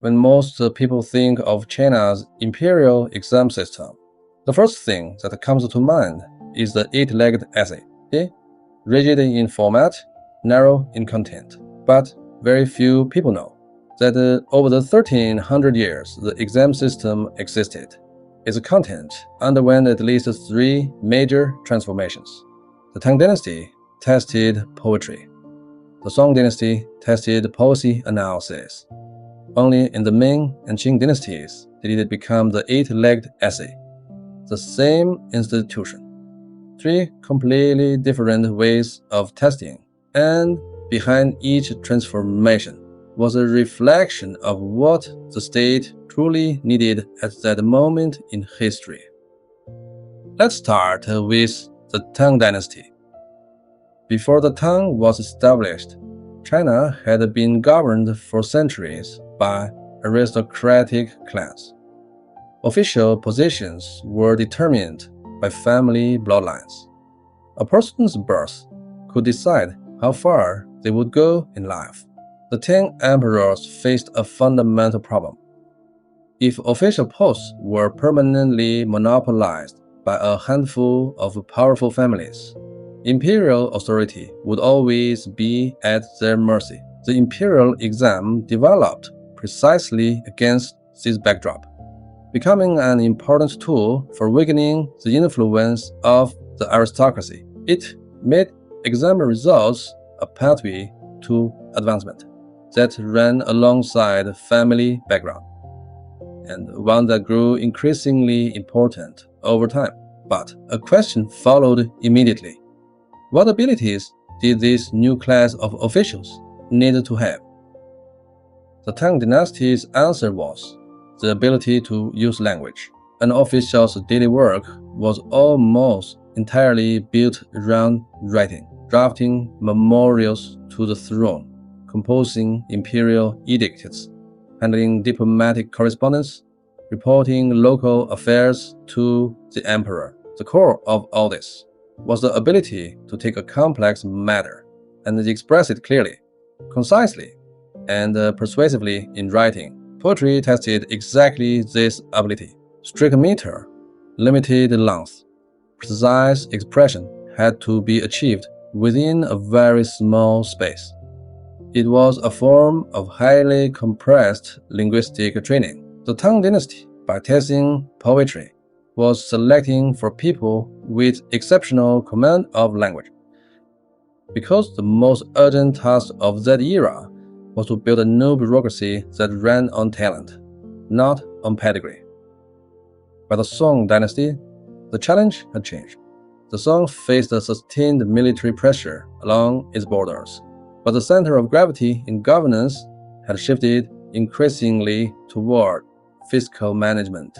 When most people think of China's imperial exam system, the first thing that comes to mind is the eight-legged essay, rigid in format, narrow in content. But very few people know that over the 1300 years the exam system existed, its content underwent at least three major transformations. The Tang Dynasty tested poetry. The Song Dynasty tested policy analysis. Only in the Ming and Qing dynasties did it become the eight-legged essay. The same institution. Three completely different ways of testing, and behind each transformation was a reflection of what the state truly needed at that moment in history. Let's start with the Tang Dynasty. Before the Tang was established, China had been governed for centuries by aristocratic clans. Official positions were determined by family bloodlines. A person's birth could decide how far they would go in life. The Tang emperors faced a fundamental problem. If official posts were permanently monopolized by a handful of powerful families, imperial authority would always be at their mercy. The imperial exam developed precisely against this backdrop, becoming an important tool for weakening the influence of the aristocracy. It made exam results a pathway to advancement that ran alongside family background, and one that grew increasingly important over time. But a question followed immediately. What abilities did this new class of officials need to have? The Tang dynasty's answer was the ability to use language. An official's daily work was almost entirely built around writing, drafting memorials to the throne, composing imperial edicts, handling diplomatic correspondence, reporting local affairs to the emperor. The core of all this was the ability to take a complex matter and express it clearly, concisely, and persuasively in writing. Poetry tested exactly this ability. Strict meter, limited length, precise expression had to be achieved within a very small space. It was a form of highly compressed linguistic training. The Tang Dynasty, by testing poetry, was selecting for people with exceptional command of language, because the most urgent task of that era was to build a new bureaucracy that ran on talent, not on pedigree. By the Song Dynasty, the challenge had changed. The Song faced a sustained military pressure along its borders, but the center of gravity in governance had shifted increasingly toward fiscal management,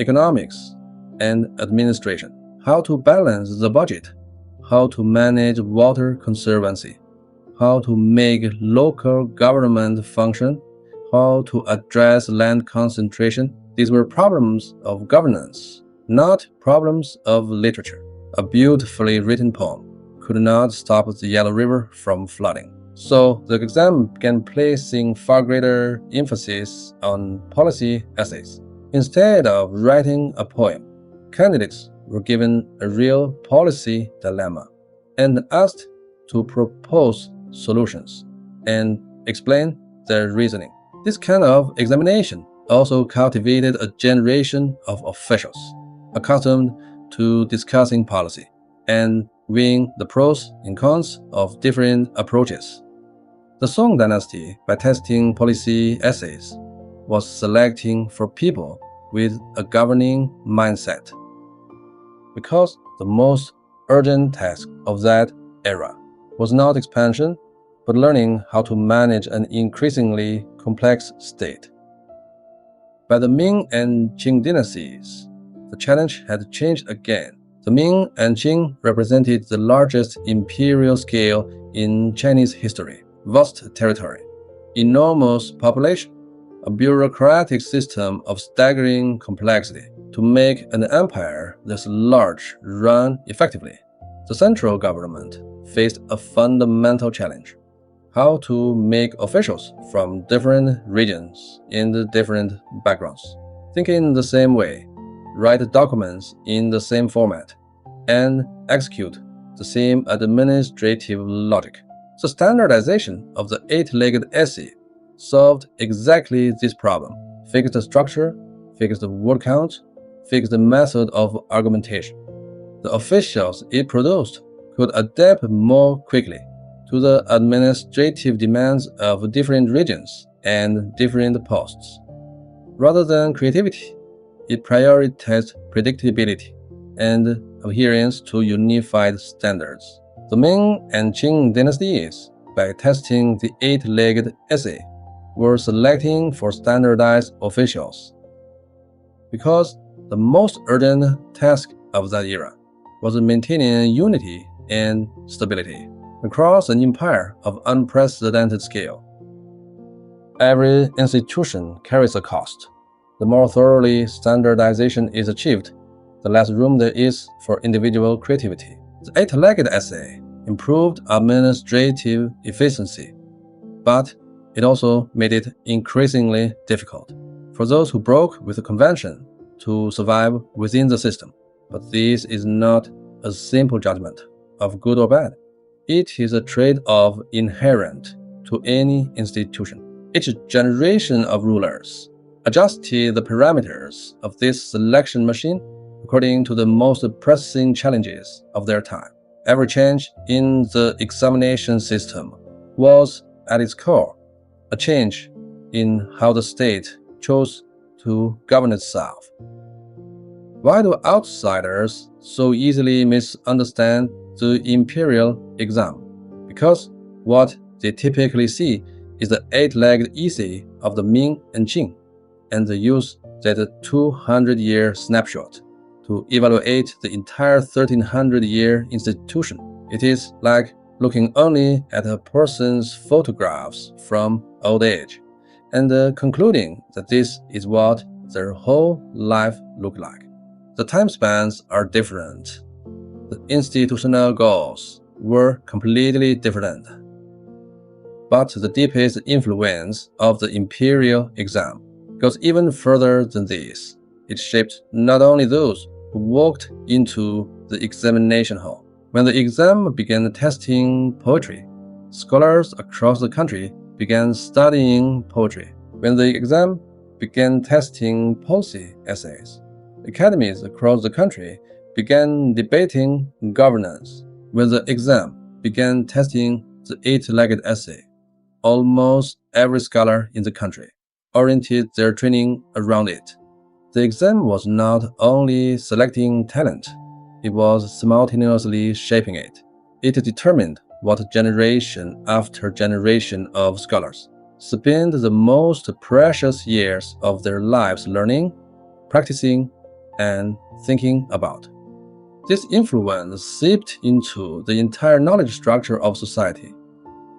economics, and administration. How to balance the budget, how to manage water conservancy, how to make local government function, how to address land concentration. These were problems of governance, not problems of literature. A beautifully written poem could not stop the Yellow River from flooding. So the exam began placing far greater emphasis on policy essays. Instead of writing a poem, candidates were given a real policy dilemma and asked to propose solutions and explain their reasoning. This kind of examination also cultivated a generation of officials accustomed to discussing policy and weighing the pros and cons of different approaches. The Song Dynasty, by testing policy essays, was selecting for people with a governing mindset, because the most urgent task of that era was not expansion, but learning how to manage an increasingly complex state. By the Ming and Qing dynasties, the challenge had changed again. The Ming and Qing represented the largest imperial scale in Chinese history. Vast territory, enormous population, a bureaucratic system of staggering complexity. To make an empire this large run effectively, the central government faced a fundamental challenge. how to make officials from different regions and different backgrounds think in the same way, write documents in the same format, and execute the same administrative logic. The standardization of the eight-legged essay solved exactly this problem: fixed structure, fixed word count, fixed method of argumentation. The officials it produced could adapt more quickly to the administrative demands of different regions and different posts. Rather than creativity, it prioritized predictability and adherence to unified standards. The Ming and Qing dynasties, by testing the eight-legged essay, were selecting for standardized officials. Because the most urgent task of that era was maintaining unity and stability across an empire of unprecedented scale. Every institution carries a cost. The more thoroughly standardization is achieved, the less room there is for individual creativity. The eight-legged essay improved administrative efficiency, but it also made it increasingly difficult for those who broke with the convention to survive within the system. But this is not a simple judgment of good or bad. It is a trade-off inherent to any institution. Each generation of rulers adjusted the parameters of this selection machine according to the most pressing challenges of their time. Every change in the examination system was, at its core, a change in how the state chose to govern itself. Why do outsiders so easily misunderstand the imperial exam? Because what they typically see is the eight-legged essay of the Ming and Qing, and they use that 200-year snapshot to evaluate the entire 1300-year institution. It is like looking only at a person's photographs from old age and concluding that this is what their whole life looked like. The time spans are different. The institutional goals were completely different. But the deepest influence of the imperial exam goes even further than this. It shaped not only those who walked into the examination hall. When the exam began testing poetry, scholars across the country began studying poetry. When the exam began testing policy essays, academies across the country began debating governance. When the exam began testing the eight-legged essay, almost every scholar in the country oriented their training around it. The exam was not only selecting talent, it was simultaneously shaping it. It determined what generation after generation of scholars spent the most precious years of their lives learning, practicing, and thinking about. This influence seeped into the entire knowledge structure of society,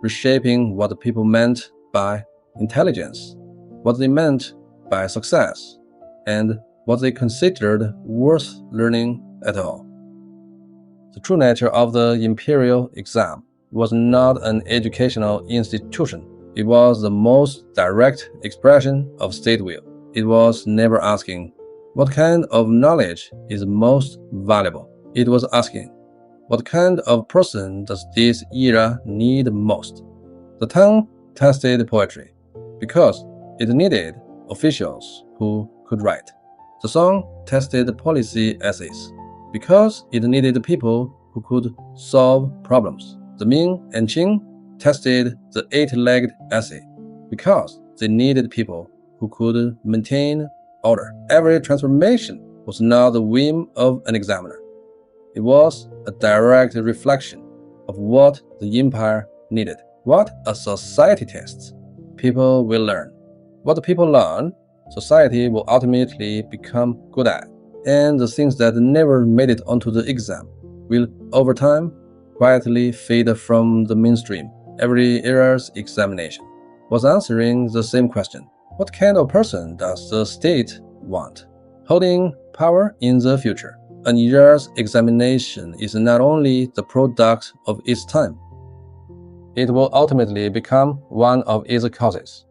reshaping what people meant by intelligence, what they meant by success, and what they considered worth learning at all. The true nature of the imperial exam was not an educational institution. It was the most direct expression of state will. It was never asking, what kind of knowledge is most valuable? It was asking, what kind of person does this era need most? The Tang tested poetry because it needed officials who could write. The Song tested policy essays because it needed people who could solve problems. The Ming and Qing tested the eight-legged essay because they needed people who could maintain order. Every transformation was not the whim of an examiner. It was a direct reflection of what the empire needed. What a society tests, people will learn. What the people learn, society will ultimately become good at. And the things that never made it onto the exam will, over time, quietly fade from the mainstream. Every era's examination was answering the same question. What kind of person does the state want? Holding power in the future. An era's examination is not only the product of its time, it will ultimately become one of its causes.